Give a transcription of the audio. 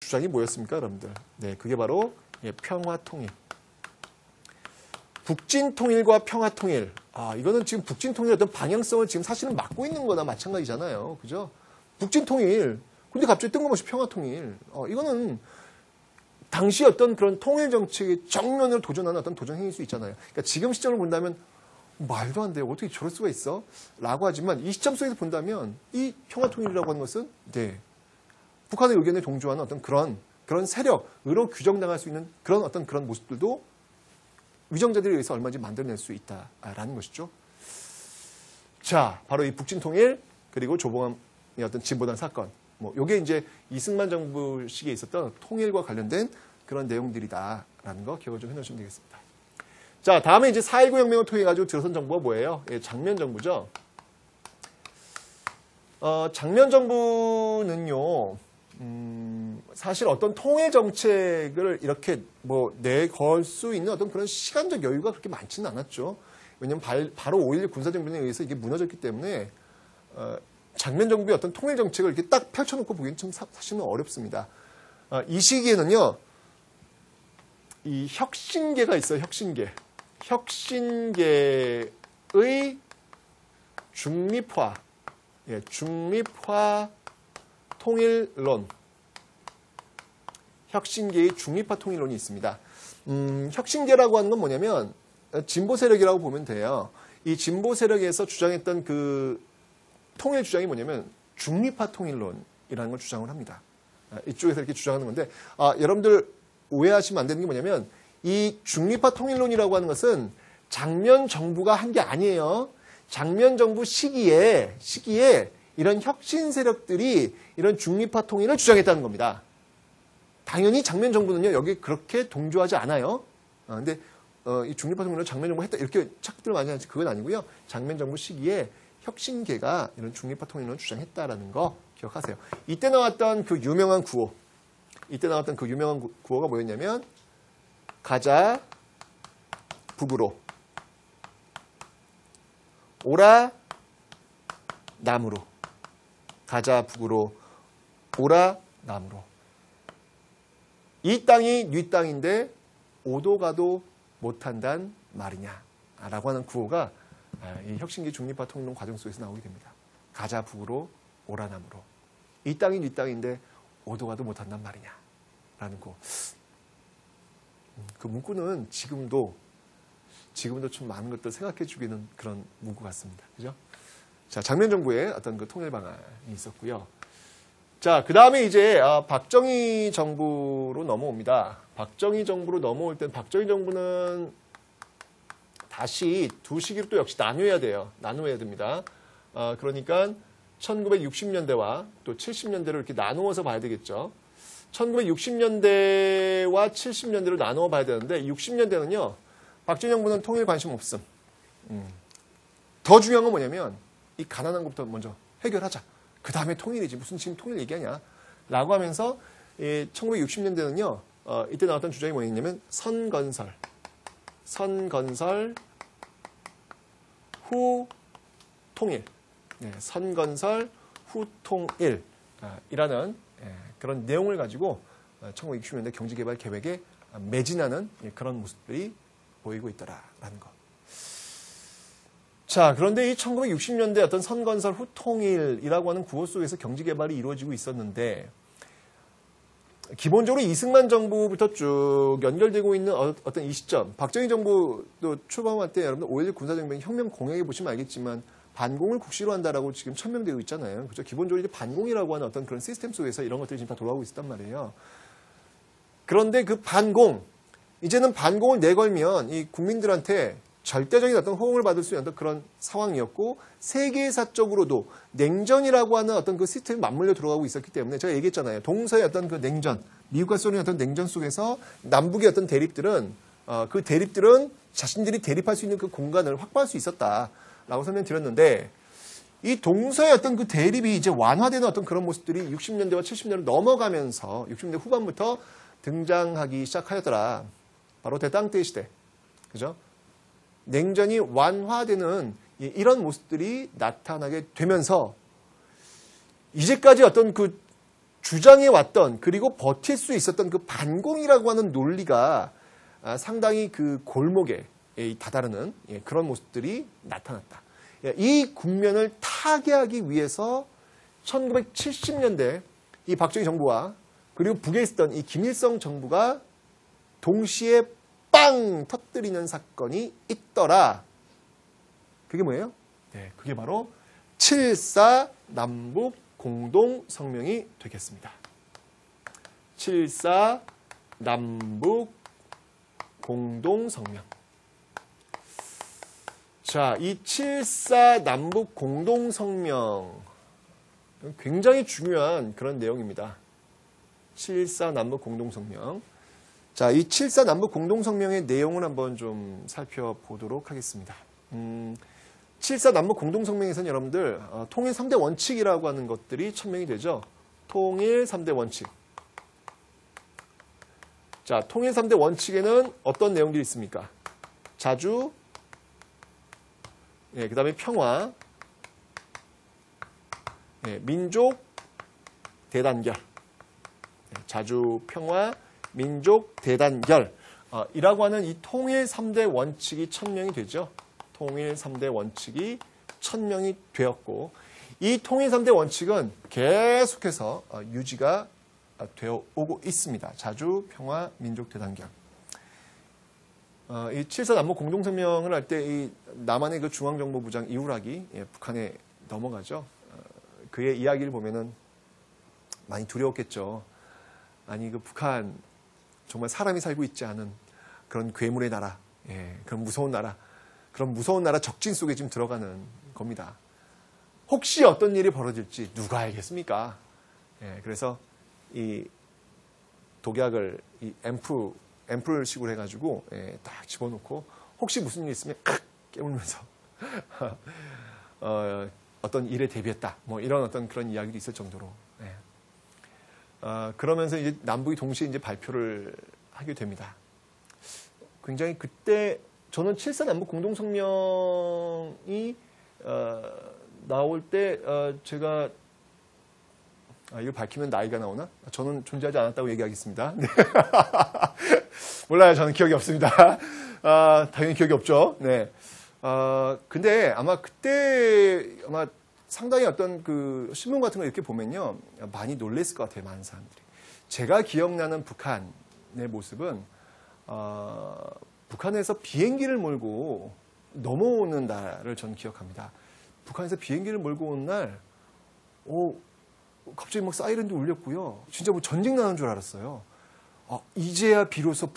주장이 뭐였습니까, 여러분들? 네, 그게 바로 평화통일. 북진통일과 평화통일. 이거는 지금 북진통일의 어떤 방향성을 지금 사실은 막고 있는 거나 마찬가지잖아요. 그죠? 북진통일. 근데 갑자기 뜬금없이 평화통일. 이거는 당시 어떤 그런 통일 정책의 정면으로 도전하는 어떤 도전 행위일 수 있잖아요. 그러니까 지금 시점을 본다면 말도 안 돼요. 어떻게 저럴 수가 있어? 라고 하지만 이 시점 속에서 본다면 이 평화통일이라고 하는 것은 북한의 의견에 동조하는 어떤 그런 세력으로 규정당할 수 있는 그런 모습들도 위정자들에 의해서 얼마든지 만들어낼 수 있다라는 것이죠. 자, 바로 이 북진통일 그리고 조봉암의 어떤 진보단 사건. 요게 이제 이승만 정부 시기에 있었던 통일과 관련된 그런 내용들이다라는 거 기억을 좀 해놓으시면 되겠습니다. 자, 다음에 이제 4.19 혁명을 통해 가지고 들어선 정부가 뭐예요? 장면 정부죠. 장면 정부는요, 사실 어떤 통일 정책을 이렇게 내걸 수 있는 어떤 그런 시간적 여유가 그렇게 많지는 않았죠. 왜냐면 바로 5.16 군사정변에 의해서 이게 무너졌기 때문에, 장면 정부의 어떤 통일 정책을 이렇게 딱 펼쳐놓고 보기엔 참 사실은 어렵습니다. 이 시기에는요, 이 혁신계가 있어요, 혁신계. 혁신계의 중립화, 중립화 통일론. 혁신계의 중립화 통일론이 있습니다. 혁신계라고 하는 건 뭐냐면, 진보 세력이라고 보면 돼요. 이 진보 세력에서 주장했던 그 통일 주장이 뭐냐면, 중립화 통일론이라는 걸 주장을 합니다. 이쪽에서 이렇게 주장하는 건데, 여러분들 오해하시면 안 되는 게 뭐냐면, 이 중립화 통일론이라고 하는 것은 장면 정부가 한 게 아니에요. 장면 정부 시기에 이런 혁신 세력들이 이런 중립화 통일을 주장했다는 겁니다. 당연히 장면 정부는요, 여기 그렇게 동조하지 않아요. 근데 이 중립화 통일을 장면 정부가 했다 이렇게 착들 많이 하지 그건 아니고요. 장면 정부 시기에 혁신계가 이런 중립화 통일을 주장했다라는 거 기억하세요. 이때 나왔던 그 유명한 구호가 뭐였냐면, 가자 북으로, 오라 남으로. 가자 북으로, 오라 남으로. 이 땅이 네 땅인데 오도 가도 못한단 말이냐 라고 하는 구호가 이 혁신기 중립화 통일론 과정 속에서 나오게 됩니다. 가자 북으로, 오라 남으로. 이 땅이 네 땅인데 오도 가도 못한단 말이냐 라는 구호. 그 문구는 지금도 좀 많은 것들 생각해 주기는 그런 문구 같습니다. 그죠? 자, 장면 정부의 어떤 그 통일 방안이 있었고요. 자, 그 다음에 이제 박정희 정부로 넘어옵니다. 박정희 정부로 넘어올 땐 박정희 정부는 다시 두 시기로 또 역시 나눠야 됩니다. 그러니까 1960년대와 또 70년대로 이렇게 나누어서 봐야 되겠죠. 1960년대와 70년대로 나누어 봐야 되는데 60년대는요. 박정희 정부는 통일 관심 없음. 더 중요한 건 뭐냐면 이 가난한 것부터 먼저 해결하자. 그 다음에 통일이지. 무슨 지금 통일 얘기하냐. 라고 하면서 1960년대는요. 이때 나왔던 주장이 뭐였냐면 선건설 후 통일. 선건설 후 통일이라는 그런 내용을 가지고 1960년대 경제개발 계획에 매진하는 그런 모습들이 보이고 있더라라는 거. 자, 그런데 이 1960년대 어떤 선건설 후 통일이라고 하는 구호 속에서 경제개발이 이루어지고 있었는데 기본적으로 이승만 정부부터 쭉 연결되고 있는 어떤 이 시점, 박정희 정부도 출범할 때 여러분들 5.16 군사정변 혁명 공약에 보시면 알겠지만 반공을 국시로 한다라고 지금 천명되어 있잖아요. 그죠? 기본적으로 이제 반공이라고 하는 어떤 그런 시스템 속에서 이런 것들이 지금 다 돌아가고 있었단 말이에요. 그런데 그 반공, 이제는 반공을 내걸면 이 국민들한테 절대적인 어떤 호응을 받을 수 있는 그런 상황이었고 세계사적으로도 냉전이라고 하는 어떤 그 시스템이 맞물려 들어가고 있었기 때문에 제가 얘기했잖아요. 동서의 어떤 그 냉전, 미국과 소련의 어떤 냉전 속에서 남북의 어떤 대립들은 그 대립들은 자신들이 대립할 수 있는 그 공간을 확보할 수 있었다라고 설명드렸는데 이 동서의 어떤 그 대립이 이제 완화되는 어떤 그런 모습들이 60년대와 70년대로 넘어가면서 60년대 후반부터 등장하기 시작하였더라. 바로 대땅때 시대. 그죠? 냉전이 완화되는 이런 모습들이 나타나게 되면서 이제까지 어떤 그 주장해 왔던 그리고 버틸 수 있었던 그 반공이라고 하는 논리가 상당히 그 골목에 다다르는 그런 모습들이 나타났다. 이 국면을 타개하기 위해서 1970년대 이 박정희 정부와 그리고 북에 있었던 이 김일성 정부가 동시에 빵 터뜨리는 사건이 있더라. 그게 뭐예요? 네, 그게 바로 7.4 남북 공동성명이 되겠습니다. 7.4 남북 공동성명. 자, 이 7.4 남북 공동성명 굉장히 중요한 그런 내용입니다. 7.4 남북 공동성명. 자, 이 7.4 남북 공동성명의 내용을 한번 좀 살펴보도록 하겠습니다. 7.4 남북 공동성명에서는 여러분들 통일 3대 원칙이라고 하는 것들이 천명이 되죠. 통일 3대 원칙. 자, 통일 3대 원칙에는 어떤 내용들이 있습니까? 자주, 그 다음에 평화, 민족, 대단결. 자주, 평화, 민족, 대단결. 이라고 하는 이 통일 3대 원칙이 천명이 되죠. 통일 3대 원칙이 천명이 되었고, 이 통일 3대 원칙은 계속해서 유지가 되어 오고 있습니다. 자주, 평화, 민족, 대단결. 이 7.4 남북 공동성명을 할 때 이 남한의 그 중앙정보부장 이우락이 북한에 넘어가죠. 그의 이야기를 보면은 많이 두려웠겠죠. 아니, 그 북한 정말 사람이 살고 있지 않은 그런 괴물의 나라, 그런 무서운 나라, 그런 무서운 나라 적진 속에 지금 들어가는 겁니다. 혹시 어떤 일이 벌어질지 누가 알겠습니까? 그래서 이 독약을 이 앰플식으로 해가지고 딱 집어넣고 혹시 무슨 일이 있으면 칵 깨물면서 어떤 일에 대비했다. 뭐 이런 어떤 그런 이야기도 있을 정도로. 그러면서 이제 남북이 동시에 이제 발표를 하게 됩니다. 굉장히 그때 저는 7.4 남북 공동성명이 나올 때 제가 이거 밝히면 나이가 나오나? 저는 존재하지 않았다고 얘기하겠습니다. 네. 몰라요. 저는 기억이 없습니다. 당연히 기억이 없죠. 네. 근데 아마 그때 아마 상당히 어떤 그 신문 같은 거 이렇게 보면요. 많이 놀랬을 것 같아요. 많은 사람들이. 제가 기억나는 북한의 모습은 북한에서 비행기를 몰고 넘어오는 날을 전 기억합니다. 북한에서 비행기를 몰고 온 날, 갑자기 막 사이렌도 울렸고요. 진짜 뭐 전쟁 나는 줄 알았어요. 이제야 비로소